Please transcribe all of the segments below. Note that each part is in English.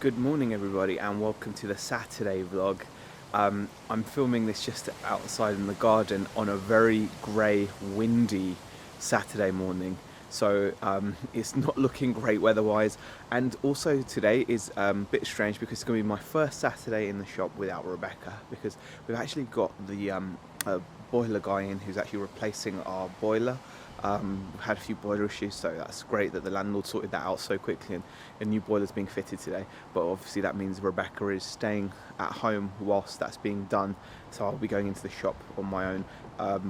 Good morning everybody and welcome to the Saturday vlog. I'm filming this just outside in the garden on a very grey, windy Saturday morning. So it's not looking great weather-wise, and also today is a bit strange because it's going to be my first Saturday in the shop without Rebecca, because we've actually got the boiler guy in who's actually replacing our boiler. We've had a few boiler issues, so that's great that the landlord sorted that out so quickly and a new boiler's being fitted today. But obviously that means Rebecca is staying at home whilst that's being done, so I'll be going into the shop on my own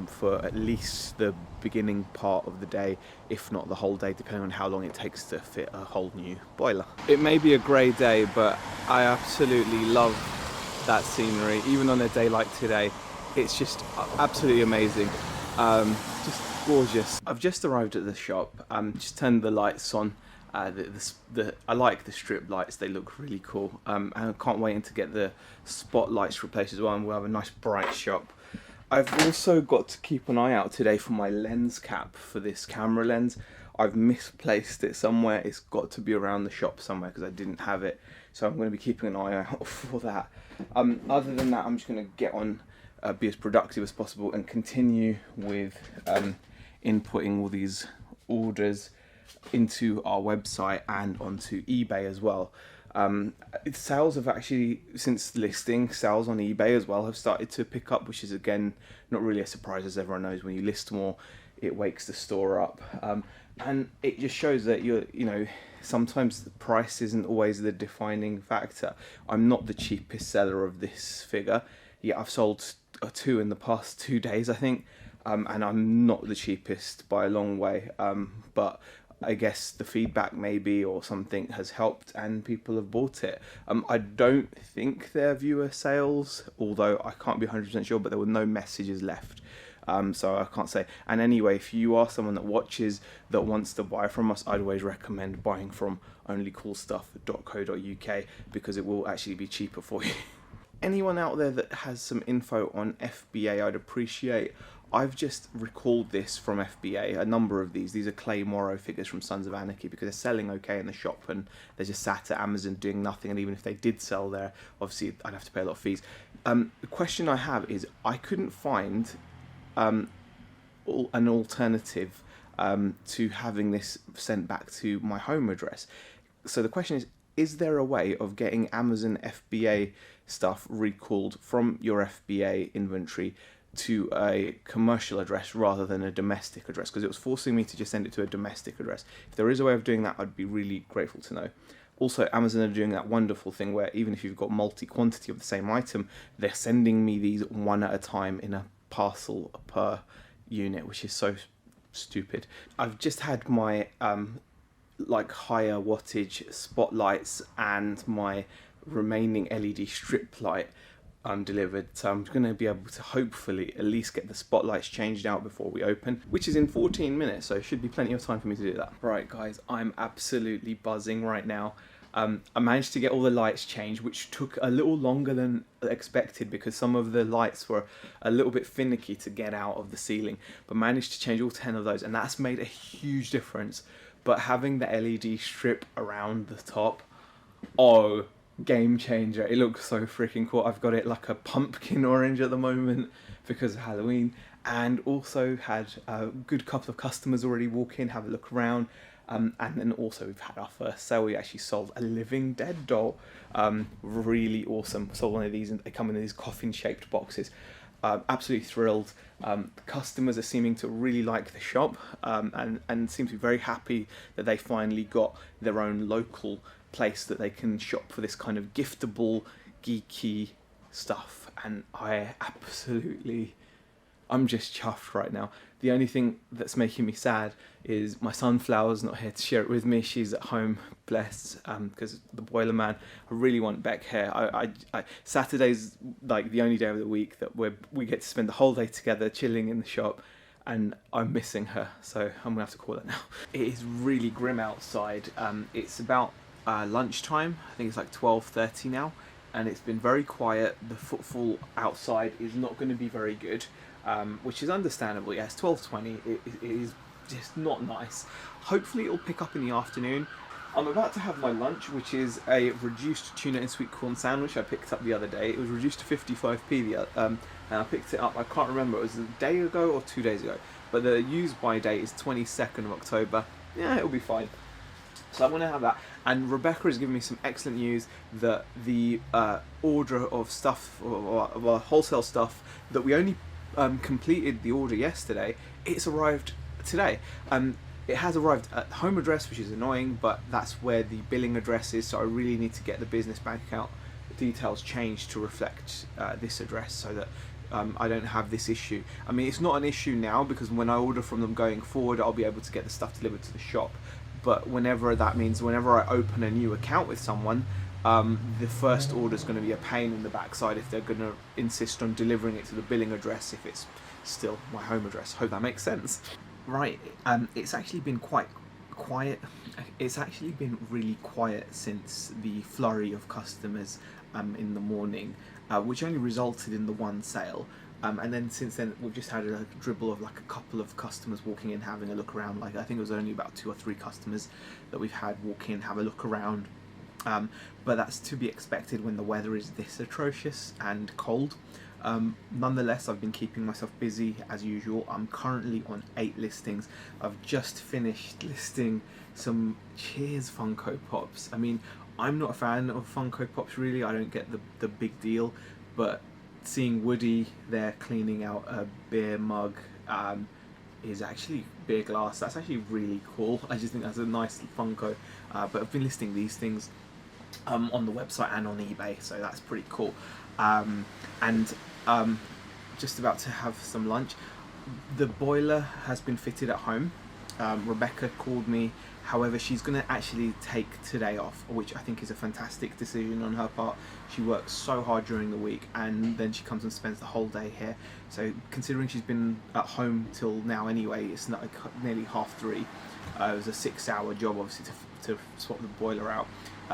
for at least the beginning part of the day, if not the whole day, depending on how long it takes to fit a whole new boiler. It may be a grey day, but I absolutely love that scenery. Even on a day like today, it's just absolutely amazing. Just gorgeous. I've just arrived at the shop. Just turned the lights on. I like the strip lights, they look really cool. And I can't wait to get the spotlights replaced as well, and we'll have a nice bright shop. I've also got to keep an eye out today for my lens cap for this camera lens. I've misplaced it somewhere. It's got to be around the shop somewhere because I didn't have it. So I'm going to be keeping an eye out for that. Other than that, I'm just going to get on, be as productive as possible and continue with inputting all these orders into our website and onto eBay as well. Sales have actually, since listing, sales on eBay as well have started to pick up, which is again not really a surprise, as everyone knows when you list more it wakes the store up, and it just shows that you know sometimes the price isn't always the defining factor. I'm not the cheapest seller of this figure, yet I've sold two in the past 2 days I think, and I'm not the cheapest by a long way, but I guess the feedback maybe or something has helped and people have bought it. I don't think they're viewer sales, although I can't be 100% sure, but there were no messages left. So I can't say. And anyway, if you are someone that watches that wants to buy from us, I'd always recommend buying from onlycoolstuff.co.uk because it will actually be cheaper for you. Anyone out there that has some info on FBA, I'd appreciate. I've just recalled this from FBA, a number of these. These are Clay Morrow figures from Sons of Anarchy because they're selling okay in the shop and they're just sat at Amazon doing nothing. And even if they did sell there, obviously I'd have to pay a lot of fees. The question I have is I couldn't find an alternative to having this sent back to my home address. So the question is there a way of getting Amazon FBA stuff recalled from your FBA inventory to a commercial address rather than a domestic address? Because it was forcing me to just send it to a domestic address. If there is a way of doing that, I'd be really grateful to know. Also, Amazon are doing that wonderful thing where even if you've got multi-quantity of the same item, they're sending me these one at a time in a parcel per unit, which is so stupid. I've just had my like higher wattage spotlights and my remaining LED strip light delivered, so I'm going to be able to hopefully at least get the spotlights changed out before we open, which is in 14 minutes, so should be plenty of time for me to do that. Right guys, I'm absolutely buzzing right now. I managed to get all the lights changed, which took a little longer than expected because some of the lights were a little bit finicky to get out of the ceiling, but managed to change all 10 of those, and that's made a huge difference. But having the LED strip around the top, oh, game changer. It looks so freaking cool. I've got it like a pumpkin orange at the moment because of Halloween, and also had a good couple of customers already walk in, have a look around, and then also we've had our first sale. We actually sold a Living Dead doll. Really awesome. Sold one of these and they come in these coffin shaped boxes. Absolutely thrilled. Customers are seeming to really like the shop, and seem to be very happy that they finally got their own local place that they can shop for this kind of giftable, geeky stuff. And I'm just chuffed right now. The only thing that's making me sad is my sunflower's not here to share it with me. She's at home, bless, because the boiler man. I really want Beck here. Saturday's like the only day of the week that we get to spend the whole day together chilling in the shop, and I'm missing her, so I'm gonna have to call her now. It is really grim outside. It's about lunchtime. I think it's like 12:30 now, and it's been very quiet. The footfall outside is not going to be very good, which is understandable. Yes, 12:20. It is just not nice. Hopefully it'll pick up in the afternoon. I'm about to have my lunch, which is a reduced tuna and sweet corn sandwich I picked up the other day. It was reduced to 55p, and I picked it up, I can't remember, it was a day ago or 2 days ago, but the use by date is 22nd of October. Yeah, it'll be fine. So I'm going to have that. And Rebecca has given me some excellent news that the order of stuff, or wholesale stuff, that we only completed the order yesterday, it's arrived today. It has arrived at the home address, which is annoying, but that's where the billing address is, so I really need to get the business bank account details changed to reflect this address, so that I don't have this issue. I mean, it's not an issue now, because when I order from them going forward, I'll be able to get the stuff delivered to the shop. But whenever that means, whenever I open a new account with someone, the first order is going to be a pain in the backside if they're going to insist on delivering it to the billing address if it's still my home address. Hope that makes sense. Right, it's actually been quite quiet. It's actually been really quiet since the flurry of customers in the morning, which only resulted in the one sale. And then since then we've just had a dribble of like a couple of customers walking in, having a look around. Like I think it was only about 2 or 3 customers that we've had walk in, have a look around. But that's to be expected when the weather is this atrocious and cold. Nonetheless, I've been keeping myself busy as usual. I'm currently on 8 listings. I've just finished listing some Cheers Funko Pops. I mean, I'm not a fan of Funko Pops really. I don't get the big deal, but seeing Woody there cleaning out a beer mug is actually beer glass. That's actually really cool. I just think that's a nice Funko. But I've been listing these things on the website and on eBay, so that's pretty cool. Just about to have some lunch. The boiler has been fitted at home. Rebecca called me, however she's going to actually take today off, which I think is a fantastic decision on her part. She works so hard during the week and then she comes and spends the whole day here, so considering she's been at home till now anyway, it's not like nearly 3:30. It was a 6-hour job obviously to swap the boiler out,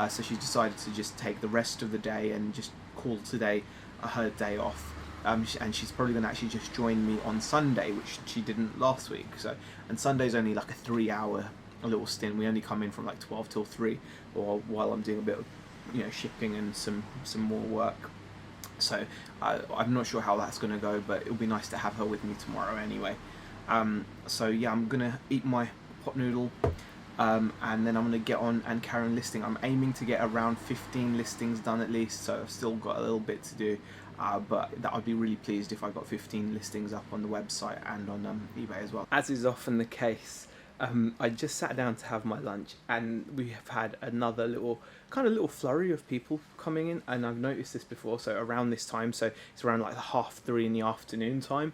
so she decided to just take the rest of the day and just call today her day off. And she's probably going to actually just join me on Sunday, which she didn't last week. So, and Sunday's only like a 3-hour little stint. We only come in from like 12 till 3, or while I'm doing a bit of, shipping and some more work. So I'm not sure how that's going to go, but it'll be nice to have her with me tomorrow anyway. So yeah, I'm going to eat my pot noodle, and then I'm going to get on and carry on listing. I'm aiming to get around 15 listings done at least, so I've still got a little bit to do. But I'd be really pleased if I got 15 listings up on the website and on eBay as well. As is often the case, I just sat down to have my lunch, and we have had another little flurry of people coming in, and I've noticed this before. So around this time, so it's around like 3:30 in the afternoon time,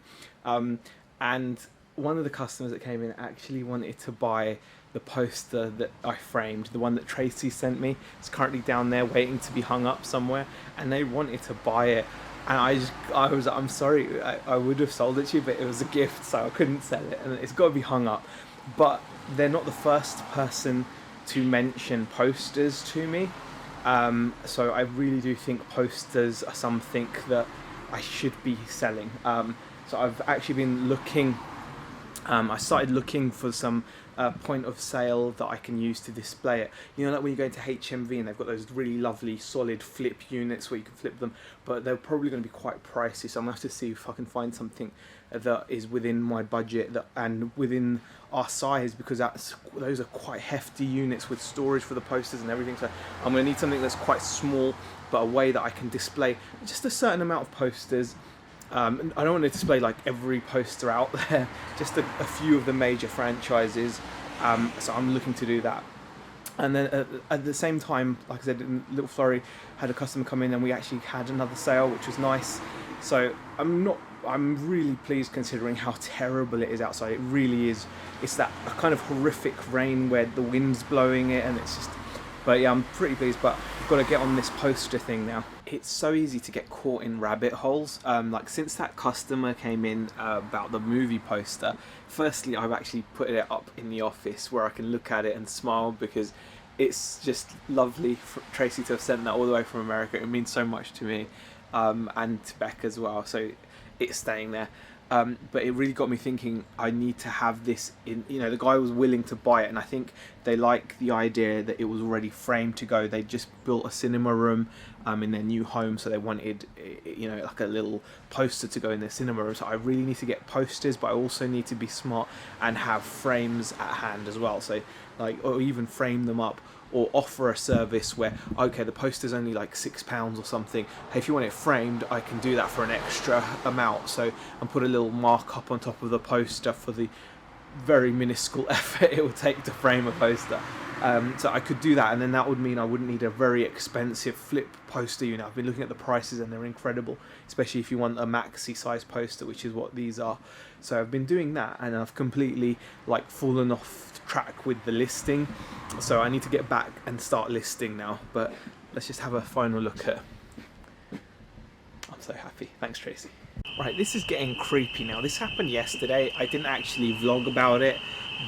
and one of the customers that came in actually wanted to buy the poster that I framed, the one that Tracy sent me. It's currently down there waiting to be hung up somewhere, and they wanted to buy it. And I was like, I'm sorry, I would have sold it to you, but it was a gift, so I couldn't sell it, and it's got to be hung up. But they're not the first person to mention posters to me, so I really do think posters are something that I should be selling. So I've actually been looking, I started looking for some point of sale that I can use to display it. Like when you go into HMV and they've got those really lovely solid flip units where you can flip them, but they're probably going to be quite pricey, so I'm going to have to see if I can find something that is within my budget and within our size, because those are quite hefty units with storage for the posters and everything, so I'm going to need something that's quite small, but a way that I can display just a certain amount of posters. I don't want to display like every poster out there, just a few of the major franchises, so I'm looking to do that. And then at the same time, like I said, in Little Flurry, had a customer come in and we actually had another sale, which was nice. So I'm really pleased considering how terrible it is outside. It really is. It's that kind of horrific rain where the wind's blowing it, and it's just... But yeah, I'm pretty pleased, but I've got to get on this poster thing now. It's so easy to get caught in rabbit holes. Like since that customer came in about the movie poster, firstly, I've actually put it up in the office where I can look at it and smile, because it's just lovely for Tracy to have sent that all the way from America. It means so much to me, and to Beck as well. So it's staying there. But it really got me thinking, I need to have this in, the guy was willing to buy it, and I think they like the idea that it was already framed to go. They just built a cinema room in their new home, so they wanted, like a little poster to go in their cinema room. So I really need to get posters, but I also need to be smart and have frames at hand as well. So or even frame them up, or offer a service where, okay, the poster's only like £6 or something. Hey, if you want it framed, I can do that for an extra amount. So, and put a little markup on top of the poster for the very minuscule effort it would take to frame a poster. So I could do that, and then that would mean I wouldn't need a very expensive flip poster. I've been looking at the prices and they're incredible, especially if you want a maxi size poster, which is what these are. So I've been doing that, and I've completely fallen off track with the listing. So I need to get back and start listing now. But let's just have a final look at. I'm so happy. Thanks, Tracy. Right, this is getting creepy now. This happened yesterday. I didn't actually vlog about it,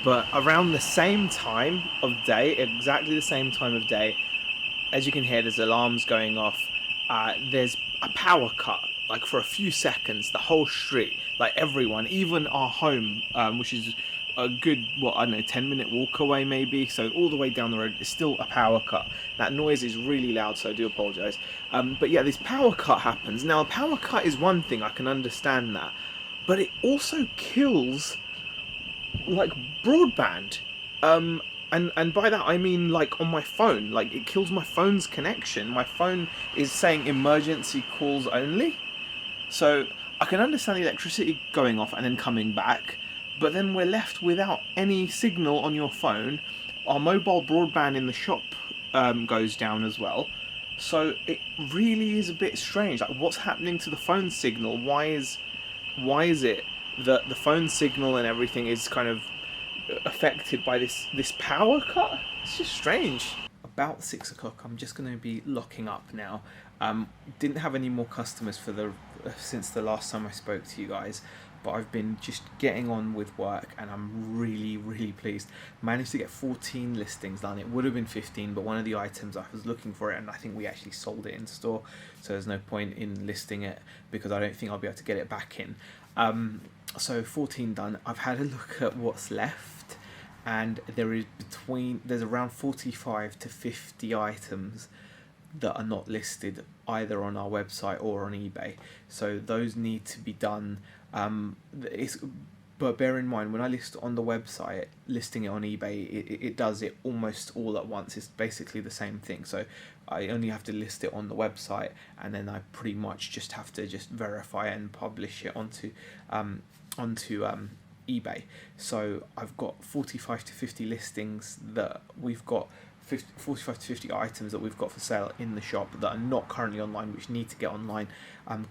but around the same time of day, exactly the same time of day, as you can hear, there's alarms going off. There's a power cut, for a few seconds. The whole street, everyone, even our home, which is a good, 10-minute walk away maybe, so all the way down the road, is still a power cut. That noise is really loud, so I do apologise. But yeah, this power cut happens. Now, a power cut is one thing, I can understand that, but it also kills, broadband. And by that I mean on my phone, it kills my phone's connection. My phone is saying emergency calls only. So I can understand the electricity going off and then coming back, but then we're left without any signal on your phone. Our mobile broadband in the shop goes down as well. So it really is a bit strange. What's happening to the phone signal? Why is it that the phone signal and everything is kind of affected by this power cut? It's just strange. About 6 o'clock, I'm just going to be locking up now. Didn't have any more customers since the last time I spoke to you guys, but I've been just getting on with work, and I'm really, really pleased. Managed to get 14 listings done. It would have been 15, but one of the items I was looking for it, and I think we actually sold it in store, so there's no point in listing it because I don't think I'll be able to get it back in. So 14 done. I've had a look at what's left, and there's around 45 to 50 items that are not listed either on our website or on eBay. So those need to be done. But bear in mind, when I list on the website, listing it on eBay, it does it almost all at once. It's basically the same thing. So I only have to list it on the website, and then I pretty much just have to verify and publish it onto eBay. So I've got 45 to 50 listings that we've got, 45 to 50 items that we've got for sale in the shop that are not currently online, which need to get online.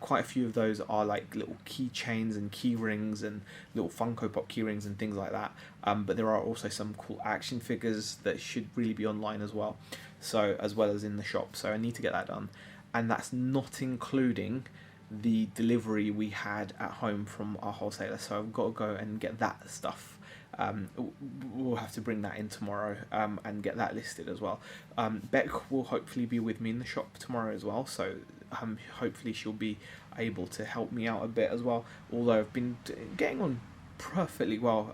Quite a few of those are little keychains and key rings and little Funko Pop key rings and things like that. But there are also some cool action figures that should really be online as well. So as well as in the shop. So I need to get that done, and that's not including the delivery we had at home from our wholesaler. So I've got to go and get that stuff. We'll have to bring that in tomorrow and get that listed as well. Beck will hopefully be with me in the shop tomorrow as well, so hopefully she'll be able to help me out a bit as well, although I've been getting on perfectly well.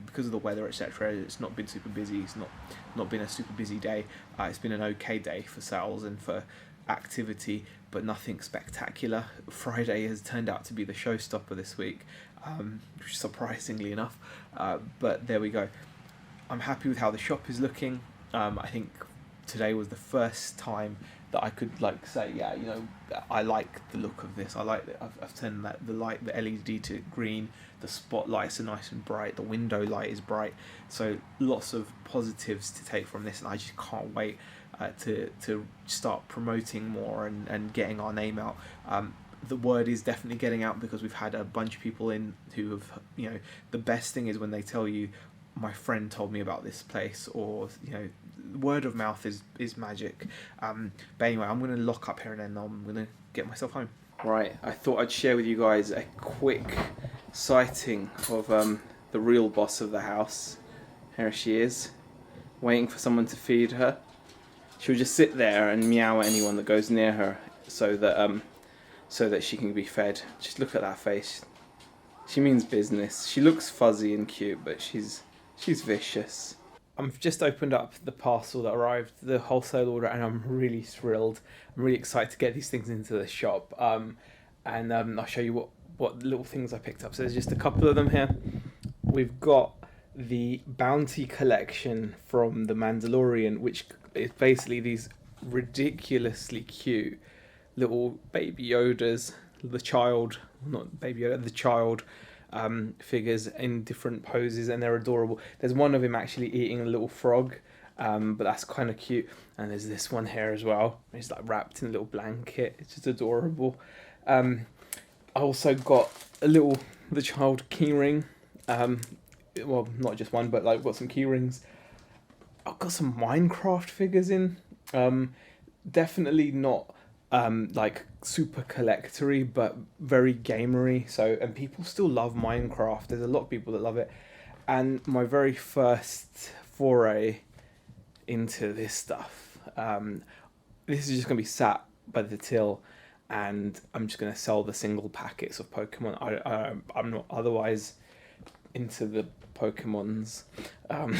Because of the weather, etc., it's not been super busy. It's not been a super busy day. It's been an okay day for sales and for activity, but nothing spectacular. Friday has turned out to be the showstopper this week, surprisingly enough, but there we go. I'm happy with how the shop is looking. I think today was the first time that I could say, yeah, I like the look of this. I like that I've turned the LED to green. The spotlights are nice and bright. The window light is bright. So lots of positives to take from this, and I just can't wait to start promoting more and getting our name out. The word is definitely getting out because we've had a bunch of people in who have, the best thing is when they tell you, my friend told me about this place, or word of mouth is magic. But anyway, I'm going to lock up here and then I'm going to get myself home. Right, I thought I'd share with you guys a quick sighting of the real boss of the house. Here she is, waiting for someone to feed her. She'll just sit there and meow at anyone that goes near her, so that she can be fed. Just look at that face. She means business. She looks fuzzy and cute, but she's vicious. I've just opened up the parcel that arrived, the wholesale order, and I'm really thrilled. I'm really excited to get these things into the shop. And I'll show you what little things I picked up. So there's just a couple of them here. We've got the Bounty collection from The Mandalorian, which is basically these ridiculously cute little Baby Yodas, the child, not Baby Yoda, the child figures in different poses, and they're adorable. There's one of him actually eating a little frog, but that's kind of cute. And there's this one here as well. He's like wrapped in a little blanket. It's just adorable. I also got the child keyring. Well, not just one, but like got some key rings. I've got some Minecraft figures in. Definitely not like super collectory, but very gamery. So, and people still love Minecraft. There's a lot of people that love it. And my very first foray into this stuff. This is just gonna be sat by the till, and I'm just gonna sell the single packets of Pokemon. I'm not otherwise into the Pokemons. I'm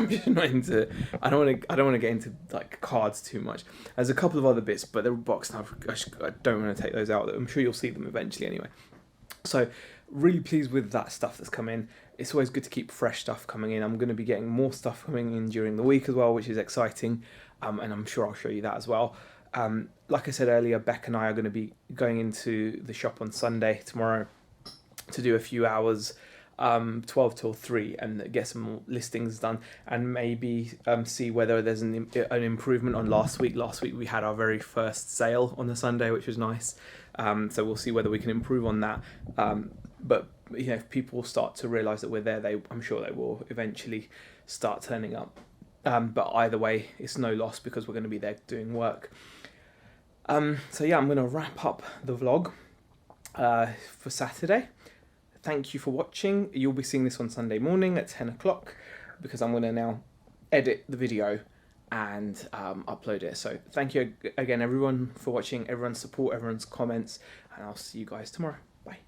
just not into. I don't want to get into like cards too much. There's a couple of other bits, but they're boxed. I don't want to take those out. I'm sure you'll see them eventually anyway. So really pleased with that stuff that's come in. It's always good to keep fresh stuff coming in. I'm going to be getting more stuff coming in during the week as well, which is exciting. And I'm sure I'll show you that as well. Like I said earlier, Beck and I are going to be going into the shop on Sunday tomorrow to do a few hours, 12 till 3, and get some more listings done, and maybe see whether there's an improvement on last week. Last week we had our very first sale on the Sunday, which was nice. So we'll see whether we can improve on that. But you know, if people start to realise that we're there, I'm sure they will eventually start turning up. But either way, it's no loss because we're going to be there doing work. So yeah, I'm going to wrap up the vlog for Saturday. Thank you for watching. You'll be seeing this on Sunday morning at 10 o'clock because I'm going to now edit the video and upload it. So thank you again, everyone, for watching, everyone's support, everyone's comments, and I'll see you guys tomorrow. Bye.